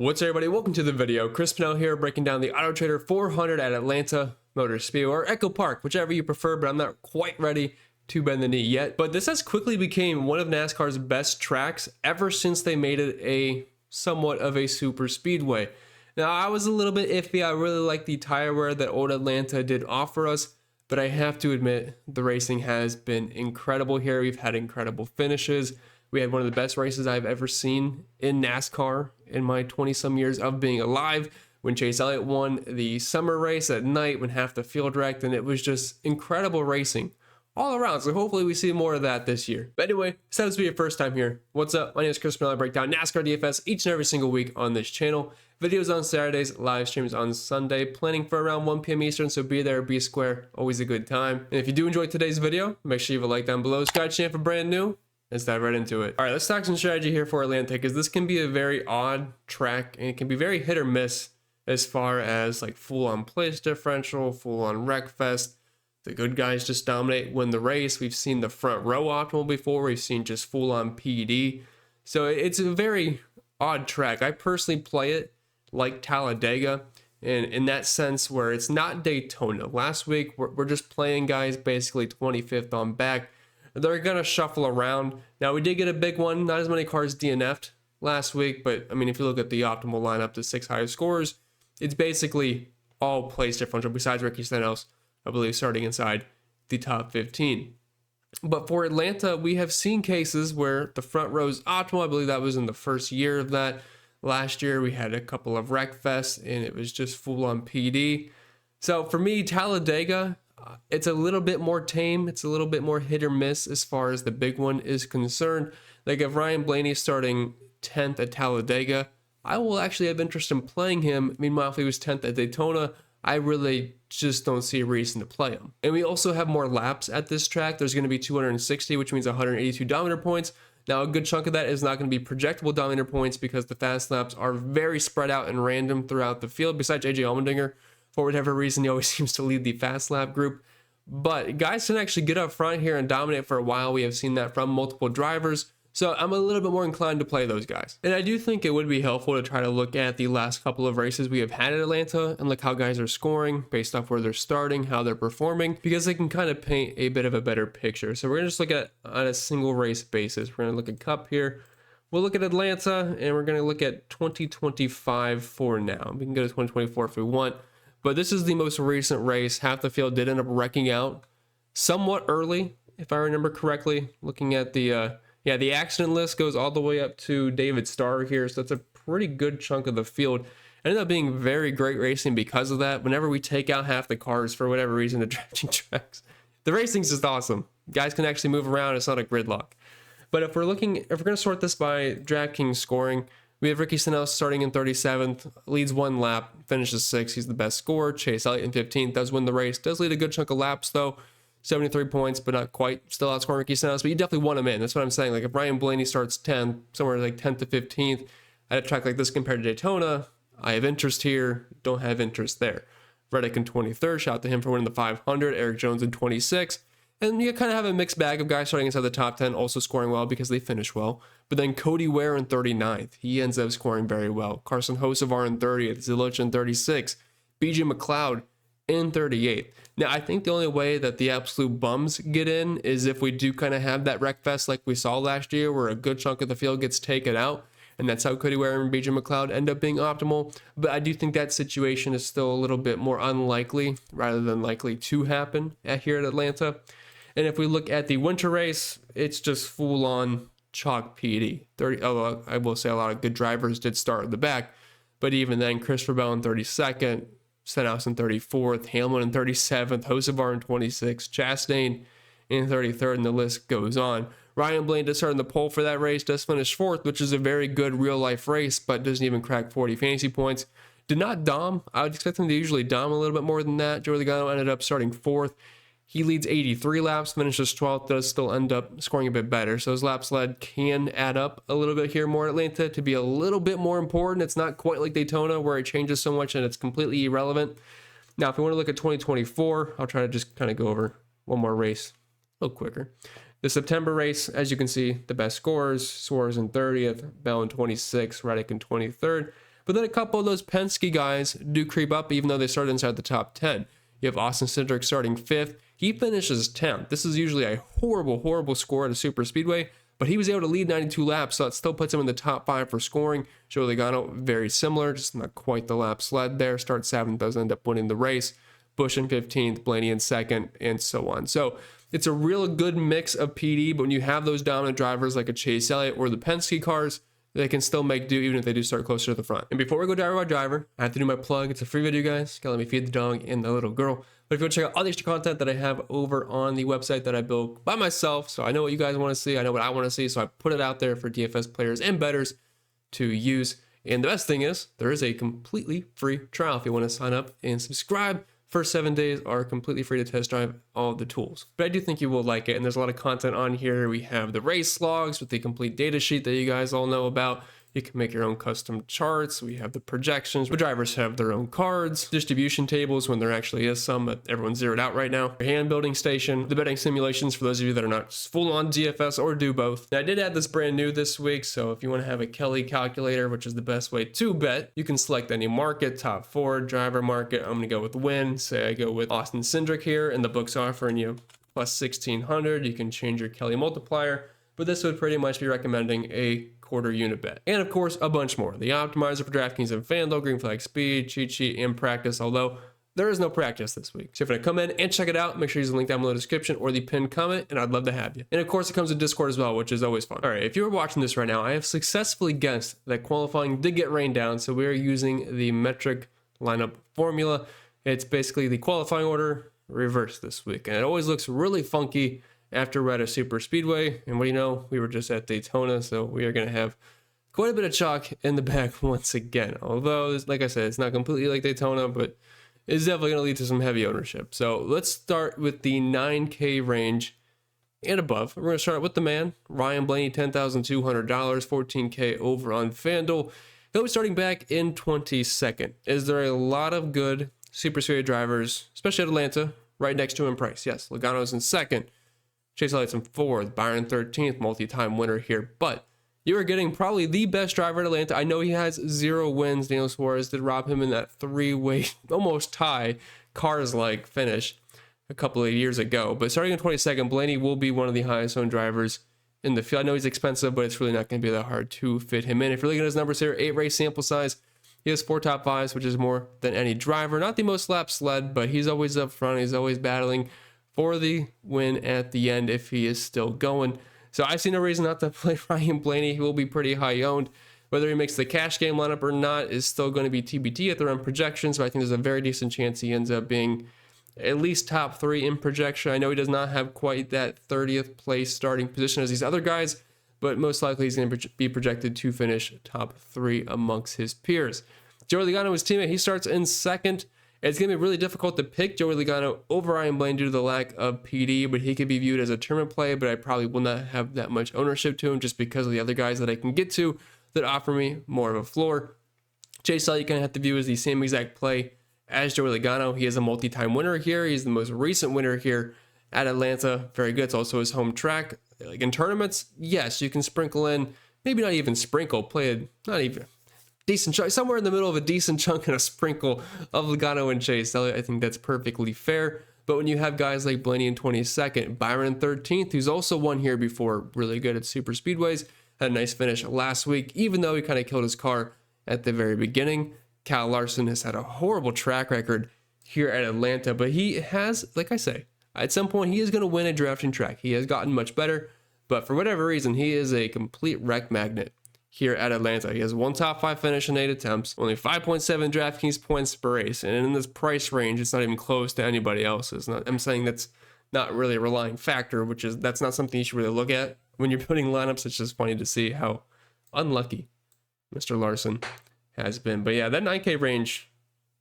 What's up, everybody? Welcome to the video. Pennell here, breaking down the AutoTrader 400 at Atlanta Motor Speedway, or Echo Park, whichever you prefer, but I'm not quite ready to bend the knee yet. But this has quickly become one of NASCAR's best tracks ever since they made it a somewhat of a super speedway. Now, I was a little bit iffy. I really like the tire wear that old Atlanta did offer us, but I have to admit the racing has been incredible here. We've had incredible finishes. We had one of the best races I've ever seen in NASCAR in my 20-some years of being alive, when Chase Elliott won the summer race at night when half the field wrecked, and it was just incredible racing all around. So hopefully we see more of that this year. But anyway, this happens to be your first time here. What's up? My name is Pennell. I break down NASCAR DFS each and every single week on this channel. Videos on Saturdays, live streams on Sunday, planning for around 1 p.m. Eastern, so be there, be square, always a good time. And if you do enjoy today's video, make sure you leave a like down below. Subscribe to the channel for brand new. Let's dive right into it. All right, let's talk some strategy here for Atlanta, because this can be a very odd track and it can be very hit or miss as far as like full-on place differential, full-on wreck fest. The good guys just dominate, win the race. We've seen the front row optimal before. We've seen just full-on PD. So it's a very odd track. I personally play it like Talladega, and in that sense where it's not Daytona. Last week, we're just playing guys basically 25th on back. They're going to shuffle around. Now, we did get a big one. Not as many cars DNF'd last week, but I mean, if you look at the optimal lineup, the 6 highest scorers, it's basically all place differential besides Ricky Stenhouse, I believe, starting inside the top 15. But for Atlanta, we have seen cases where the front row's optimal. I believe that was in the first year of that. Last year, we had a couple of wreck fests, and it was just full on PD. So for me, Talladega, it's a little bit more tame. It's a little bit more hit or miss as far as the big one is concerned. Like if Ryan Blaney's starting 10th at Talladega, I will actually have interest in playing him. Meanwhile, if he was 10th at Daytona, I really just don't see a reason to play him. And we also have more laps at this track. There's going to be 260, which means 182 Dominator points. Now, a good chunk of that is not going to be projectable Dominator points because the fast laps are very spread out and random throughout the field. Besides AJ Allmendinger, for whatever reason, he always seems to lead the fast lap group. But guys can actually get up front here and dominate for a while. We have seen that from multiple drivers. So I'm a little bit more inclined to play those guys. And I do think it would be helpful to try to look at the last couple of races we have had at Atlanta and look how guys are scoring based off where they're starting, how they're performing, because they can kind of paint a bit of a better picture. So we're going to just look at on a single race basis. We're going to look at Cup here. We'll look at Atlanta, and we're going to look at 2025 for now. We can go to 2024 if we want. But this is the most recent race. Half the field did end up wrecking out somewhat early, if I remember correctly. Looking at the the accident list goes all the way up to David Starr here, so that's a pretty good chunk of the field. It ended up being very great racing because of that. Whenever we take out half the cars for whatever reason, the drafting tracks, the racing's just awesome. Guys can actually move around. It's not a gridlock. But if we're going to sort this by DraftKings scoring, we have Ricky Stenhouse starting in 37th, leads 1 lap, finishes 6th. He's the best scorer. Chase Elliott in 15th, does win the race. Does lead a good chunk of laps, though. 73 points, but not quite. Still outscoring Ricky Stenhouse, but you definitely want him in. That's what I'm saying. Like if Ryan Blaney starts 10th, somewhere like 10th to 15th, at a track like this compared to Daytona, I have interest here, don't have interest there. Reddick in 23rd, shout out to him for winning the 500. Eric Jones in 26th. And you kind of have a mixed bag of guys starting inside the top 10, also scoring well because they finish well. But then Cody Ware in 39th. He ends up scoring very well. Carson Hocevar in 30th. Zilich in 36th. BJ McLeod in 38th. Now, I think the only way that the absolute bums get in is if we do kind of have that wreck fest like we saw last year where a good chunk of the field gets taken out. And that's how Cody Ware and BJ McLeod end up being optimal. But I do think that situation is still a little bit more unlikely rather than likely to happen here at Atlanta. And if we look at the winter race, it's just full-on chalk PD. I will say a lot of good drivers did start in the back, but even then, Christopher Bell in 32nd, Stenhouse in 34th, Hamlin in 37th, Hocevar in 26th, Chastain in 33rd, and the list goes on. Ryan Blaney does start in the pole for that race, does finish 4th, which is a very good real-life race, but doesn't even crack 40 fantasy points. Did not dom. I would expect him to usually dom a little bit more than that. Joey Logano ended up starting 4th. He leads 83 laps, finishes 12th, does still end up scoring a bit better. So his laps led can add up a little bit here more at Atlanta to be a little bit more important. It's not quite like Daytona where it changes so much and it's completely irrelevant. Now, if we want to look at 2024, I'll try to just kind of go over one more race a little quicker. The September race, as you can see, the best scorers, Suarez in 30th, Bell in 26th, Reddick in 23rd. But then a couple of those Penske guys do creep up, even though they started inside the top 10. You have Austin Cindric starting 5th. He finishes 10th. This is usually a horrible score at a super speedway, but he was able to lead 92 laps, so that still puts him in the top 5 for scoring. Joey Logano, very similar, just not quite the laps led there. Starts 7th, does end up winning the race. Busch in 15th, Blaney in 2nd, and so on. So it's a real good mix of PD, but when you have those dominant drivers like a Chase Elliott or the Penske cars, they can still make do even if they do start closer to the front. And before we go driver by driver, I have to do my plug. It's a free video, guys. Gotta let me feed the dog and the little girl. But if you want to check out all the extra content that I have over on the website that I built by myself, so I know what you guys want to see, I know what I want to see, so I put it out there for DFS players and bettors to use. And the best thing is, there is a completely free trial if you want to sign up and subscribe. First 7 days are completely free to test drive all the tools. But I do think you will like it, and there's a lot of content on here. We have the race logs with the complete data sheet that you guys all know about. You can make your own custom charts. We have the projections. The drivers have their own cards, distribution tables when there actually is some, but everyone's zeroed out right now. Your hand building station, the betting simulations for those of you that are not full on DFS or do both. Now, I did add this brand new this week, so if you want to have a Kelly calculator, which is the best way to bet, you can select any market, top 4, driver market. I'm going to go with win. Say I go with Austin Cindric here, and the book's offering you plus 1,600. You can change your Kelly multiplier, but this would pretty much be recommending a quarter unit bet. And of course, a bunch more. The optimizer for DraftKings and FanDuel, green flag speed, cheat sheet, and practice, although there is no practice this week. So if you're gonna come in and check it out, make sure you use the link down below in the description or the pinned comment, and I'd love to have you. And of course, it comes with Discord as well, which is always fun. All right, if you're watching this right now, I have successfully guessed that qualifying did get rained down, so we are using the metric lineup formula. It's basically the qualifying order reversed this week, and it always looks really funky after we're at a super speedway. And what do you know, we were just at Daytona, so we are going to have quite a bit of chalk in the back once again. Although, like I said, it's not completely like Daytona, but it's definitely going to lead to some heavy ownership. So let's start with the 9K range and above. We're going to start with the man, Ryan Blaney, $10,200, $14K over on FanDuel. He'll be starting back in 22nd. Is there a lot of good super speedway drivers, especially at Atlanta, right next to him in price? Yes, Logano's in 2nd. Chase Elliott's in 4th, Byron 13th, multi-time winner here, but you are getting probably the best driver at Atlanta. I know he has 0 wins. Daniel Suarez did rob him in that 3-way, almost tie, cars-like finish a couple of years ago. But starting in 22nd, Blaney will be one of the highest owned drivers in the field. I know he's expensive, but it's really not going to be that hard to fit him in. If you're looking at his numbers here, 8 race sample size, he has 4 top 5s, which is more than any driver. Not the most laps led, but he's always up front. He's always battling for the win at the end if he is still going. So I see no reason not to play Ryan Blaney. He will be pretty high owned. Whether he makes the cash game lineup or not is still going to be TBD at their own projections, but I think there's a very decent chance he ends up being at least top 3 in projection. I know he does not have quite that 30th place starting position as these other guys, but most likely he's going to be projected to finish top 3 amongst his peers. Joey Logano, his teammate, he starts in 2nd. It's going to be really difficult to pick Joey Logano over Ryan Blaney due to the lack of PD, but he could be viewed as a tournament play, but I probably will not have that much ownership to him just because of the other guys that I can get to that offer me more of a floor. Chase Elliott, you kind of have to view as the same exact play as Joey Logano. He is a multi-time winner here. He's the most recent winner here at Atlanta. Very good. It's also his home track. Like in tournaments, yes, you can sprinkle in, maybe not even sprinkle, play it, not even decent chunk, somewhere in the middle of a decent chunk and a sprinkle of Logano and Chase Elliott. I think that's perfectly fair. But when you have guys like Blaney in 22nd, Byron 13th, who's also won here before, really good at super speedways, had a nice finish last week, even though he kind of killed his car at the very beginning. Kyle Larson has had a horrible track record here at Atlanta, but he has, like I say, at some point he is going to win a drafting track. He has gotten much better, but for whatever reason, he is a complete wreck magnet here at Atlanta. He has 1 top 5 finish in 8 attempts, only 5.7 DraftKings points per race, and in this price range, it's not even close to anybody else's. I'm saying that's not really a relying factor, that's not something you should really look at when you're putting lineups. It's just funny to see how unlucky Mr. Larson has been. But yeah, that 9K range,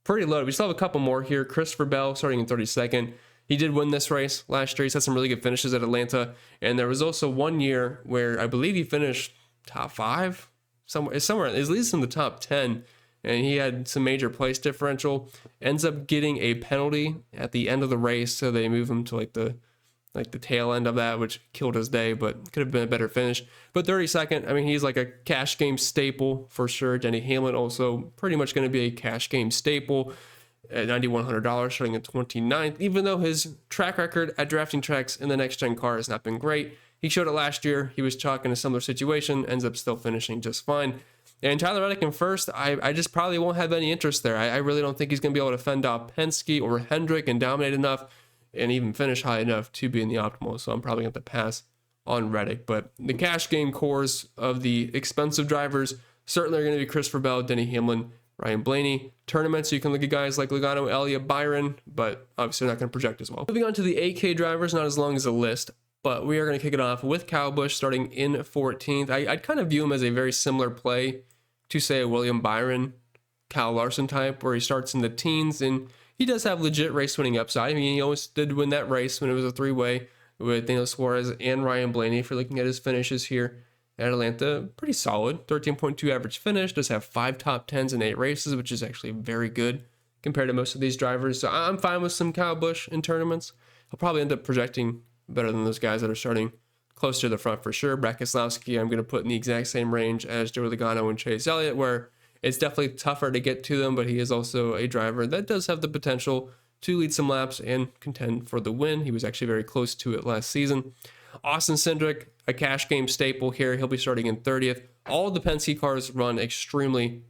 pretty low. We still have a couple more here. Christopher Bell starting in 32nd. He did win this race last year. He's had some really good finishes at Atlanta, and there was also one year where I believe he finished top 5, somewhere at least in the top 10, and he had some major place differential. Ends up getting a penalty at the end of the race, so they move him to like the like the tail end of that, which killed his day, but could have been a better finish. But 32nd, I mean, he's like a cash game staple for sure. Denny Hamlin also pretty much going to be a cash game staple at $9,100, starting at 29th. Even though his track record at drafting tracks in the next gen car has not been great, he showed it last year. He was chalk in a similar situation, ends up still finishing just fine. And Tyler Reddick in first, I just probably won't have any interest there. I really don't think he's going to be able to fend off Penske or Hendrick and dominate enough and even finish high enough to be in the optimal. So I'm probably going to pass on Reddick. But the cash game cores of the expensive drivers certainly are going to be Christopher Bell, Denny Hamlin, Ryan Blaney. Tournaments, you can look at guys like Logano, Elliott, Byron, but obviously they're not going to project as well. Moving on to the 8K drivers, not as long as a list, but we are going to kick it off with Kyle Busch starting in 14th. I'd kind of view him as a very similar play to, say, a William Byron, Kyle Larson type, where he starts in the teens, and he does have legit race-winning upside. I mean, he always did win that race when it was a three-way with Daniel Suarez and Ryan Blaney. If you're looking at his finishes here at Atlanta, pretty solid. 13.2 average finish, does have 5 top 10s in 8 races, which is actually very good compared to most of these drivers. So I'm fine with some Kyle Busch in tournaments. He'll probably end up projecting better than those guys that are starting close to the front for sure. Brad Keselowski, I'm going to put in the exact same range as Joey Logano and Chase Elliott, where it's definitely tougher to get to them, but he is also a driver that does have the potential to lead some laps and contend for the win. He was actually very close to it last season. Austin Cindric, a cash game staple here. He'll be starting in 30th. All the Penske cars run extremely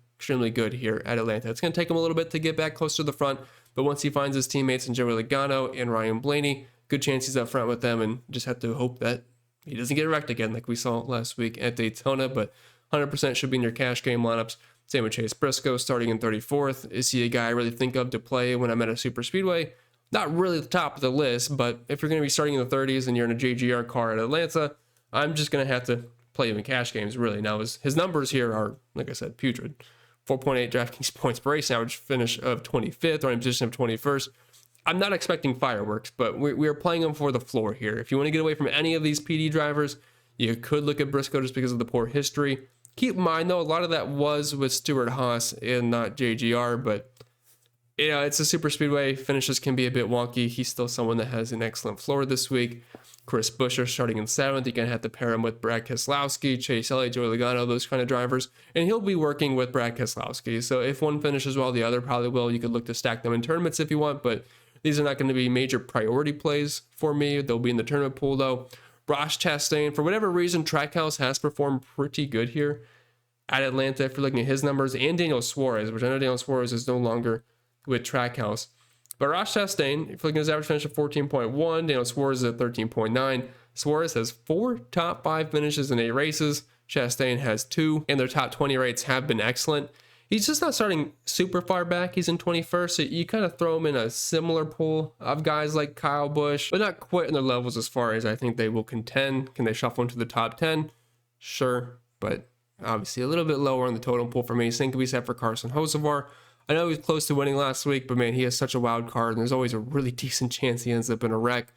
good here at Atlanta. It's going to take him a little bit to get back close to the front, but once he finds his teammates in Joey Logano and Ryan Blaney, good chance he's up front with them, and just have to hope that he doesn't get wrecked again like we saw last week at Daytona, but 100% should be in your cash game lineups. Same with Chase Briscoe starting in 34th. Is he a guy I really think of to play when I'm at a super speedway? Not really the top of the list, but if you're going to be starting in the 30s and you're in a JGR car at Atlanta, I'm just going to have to play him in cash games, really. Now, his numbers here are, like I said, putrid. 4.8 DraftKings points per race, average finish of 25th, or in position of 21st. I'm not expecting fireworks, but we are playing them for the floor here. If you want to get away from any of these PD drivers, you could look at Briscoe just because of the poor history. Keep in mind, though, a lot of that was with Stewart Haas and not JGR, but you know, it's a super speedway. Finishes can be a bit wonky. He's still someone that has an excellent floor this week. Chris Buescher starting in 7th. You're going to have to pair him with Brad Keselowski, Chase Elliott, Joey Logano, those kind of drivers. And he'll be working with Brad Keselowski. So if one finishes well, the other probably will. You could look to stack them in tournaments if you want, but these are not going to be major priority plays for me. They'll be in the tournament pool, though. Ross Chastain, for whatever reason, Trackhouse has performed pretty good here at Atlanta. If you're looking at his numbers, and Daniel Suarez, which I know Daniel Suarez is no longer with Trackhouse. But Ross Chastain, if you're looking at his average finish of 14.1, Daniel Suarez is at 13.9. Suarez has 4 top 5 finishes in 8 races. Chastain has 2, and their top 20 rates have been excellent. He's just not starting super far back. He's in 21st, so you kind of throw him in a similar pool of guys like Kyle Busch, but not quite in their levels as far as I think they will contend. Can they shuffle into the top 10? Sure, but obviously a little bit lower on the total pool for me. Same could be said for Carson Hocevar. I know he was close to winning last week, but man, he has such a wild card, and there's always a really decent chance he ends up in a wreck.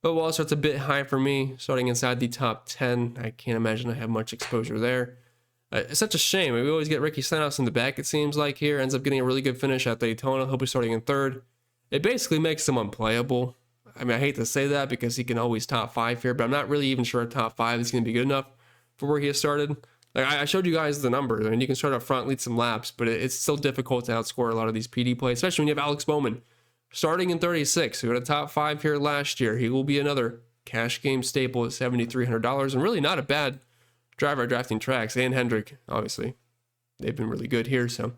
But Wall Street's a bit high for me, starting inside the top 10. I can't imagine I have much exposure there. It's such a shame. We always get Ricky Stenhouse in the back, it seems like here. Ends up getting a really good finish at Daytona. He'll be starting in 3rd. It basically makes him unplayable. I mean, I hate to say that because he can always top 5 here, but I'm not really even sure a top 5 is going to be good enough for where he has started. Like I showed you guys the numbers. I mean, you can start up front, lead some laps, but it's still difficult to outscore a lot of these PD plays, especially when you have Alex Bowman starting in 36, who had a top 5 here last year. He will be another cash game staple at $7,300, and really not a bad driver drafting tracks. And Hendrick, obviously, they've been really good here, so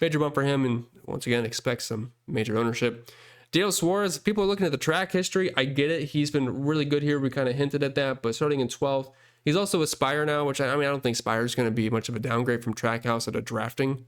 major bump for him, and once again, expect some major ownership. Daniel Suarez, people are looking at the track history. I get it. He's been really good here. We kind of hinted at that, but starting in 12th, he's also with Spire now, which I don't think Spire is going to be much of a downgrade from Trackhouse at a drafting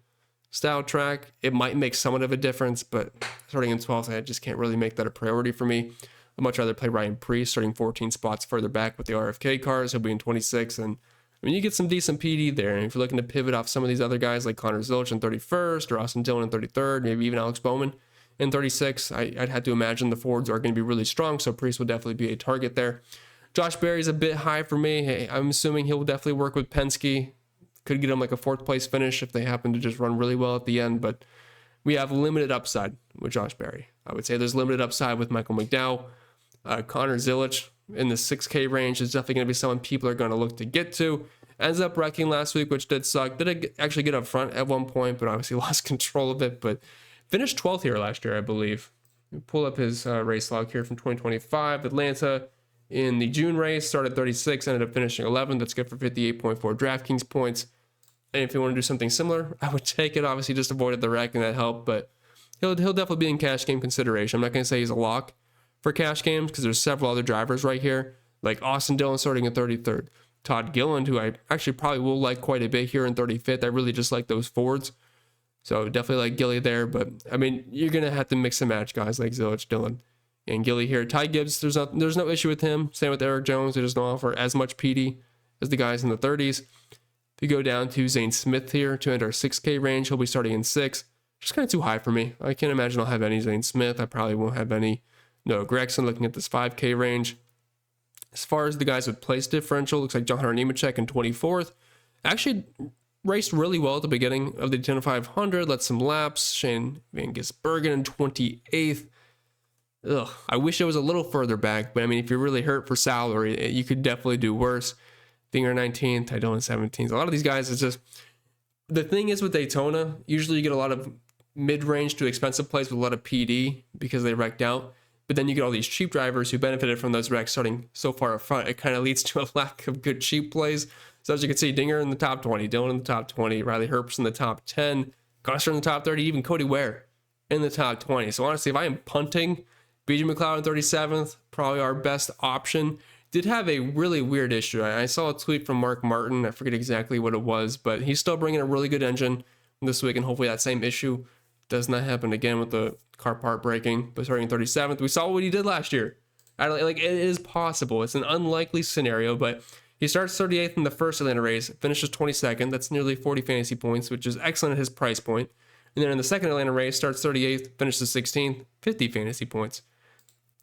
style track. It might make somewhat of a difference, but starting in 12th, I just can't really make that a priority for me. I'd much rather play Ryan Preece, starting 14 spots further back with the RFK cars. He'll be in 26, and I mean, you get some decent PD there. And if you're looking to pivot off some of these other guys like Connor Zilch in 31st, or Austin Dillon in 33rd, maybe even Alex Bowman in 36, I'd have to imagine the Fords are going to be really strong, so Preece will definitely be a target there. Josh Berry's a bit high for me. Hey, I'm assuming he'll definitely work with Penske. Could get him like a 4th place finish if they happen to just run really well at the end, but we have limited upside with Josh Berry. I would say there's limited upside with Michael McDowell. Connor Zilic in the 6K range is definitely going to be someone people are going to look to get to. Ends up wrecking last week, which did suck. Did actually get up front at one point, but obviously lost control of it. But finished 12th here last year, I believe. Pull up his race log here from 2025. Atlanta in the June race started 36, ended up finishing 11th. That's good for 58.4 DraftKings points. And if you want to do something similar, I would take it. Obviously, just avoided the wreck and that helped, but he'll definitely be in cash game consideration. I'm not going to say he's a lock for cash games because there's several other drivers right here, like Austin Dillon starting in 33rd. Todd Gilliland, who I actually probably will like quite a bit here in 35th. I really just like those Fords. So definitely like Gilly there. But, I mean, you're going to have to mix and match guys like Zilic, Dillon, and Gilly here. Ty Gibbs, there's no issue with him. Same with Eric Jones. They just don't offer as much PD as the guys in the 30s. If you go down to Zane Smith here to enter 6K range, he'll be starting in 6. Just kind of too high for me. I can't imagine I'll have any Zane Smith. I probably won't have any Noah Gregson looking at this 5K range. As far as the guys with place differential, looks like John Hunter Nemechek in 24th. Actually raced really well at the beginning of the Daytona 500, led some laps. Shane Van Gisbergen in 28th. Ugh, I wish it was a little further back, but I mean, if you're really hurt for salary, you could definitely do worse. Dinger 19th, Tydon 17th. A lot of these guys, it's just, the thing is with Daytona, usually you get a lot of mid-range to expensive plays with a lot of PD because they wrecked out. But then you get all these cheap drivers who benefited from those wrecks starting so far up front. It kind of leads to a lack of good cheap plays. So as you can see, Dinger in the top 20, Dillon in the top 20, Riley Herbst in the top 10, Gosser in the top 30, even Cody Ware in the top 20. So honestly, if I am punting, BJ McLeod in 37th, probably our best option. Did have a really weird issue. I saw a tweet from Mark Martin. I forget exactly what it was, but he's still bringing a really good engine this week, and hopefully that same issue does not happen again with the car part breaking. But starting 37th, we saw what he did last year. It is possible. It's an unlikely scenario, but he starts 38th in the first Atlanta race, finishes 22nd. That's nearly 40 fantasy points, which is excellent at his price point. And then in the second Atlanta race, starts 38th, finishes 16th, 50 fantasy points.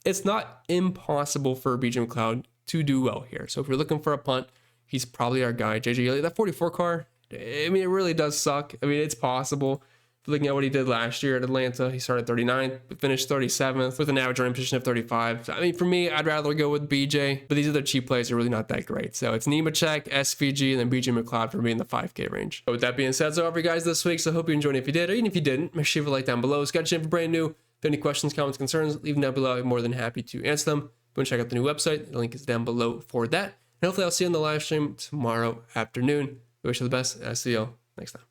It's not impossible for BJ McLeod to do well here. So if you're looking for a punt, he's probably our guy. JJ Elliott, that 44 car, I mean, it really does suck. I mean, it's possible. Looking at what he did last year at Atlanta, he started 39th, but finished 37th with an average running position of 35. So, I mean, for me, I'd rather go with BJ, but these other cheap plays are really not that great. So it's Nemechek, SVG, and then BJ McLeod for me in the 5K range. But with that being said, so all for you guys this week. So I hope you enjoyed it. If you did, or even if you didn't, make sure you leave a like down below. Scratch in for brand new. If you have any questions, comments, concerns, leave them down below. I'm more than happy to answer them. Go and check out the new website. The link is down below for that. And hopefully I'll see you on the live stream tomorrow afternoon. I wish you the best, and I'll see you all next time.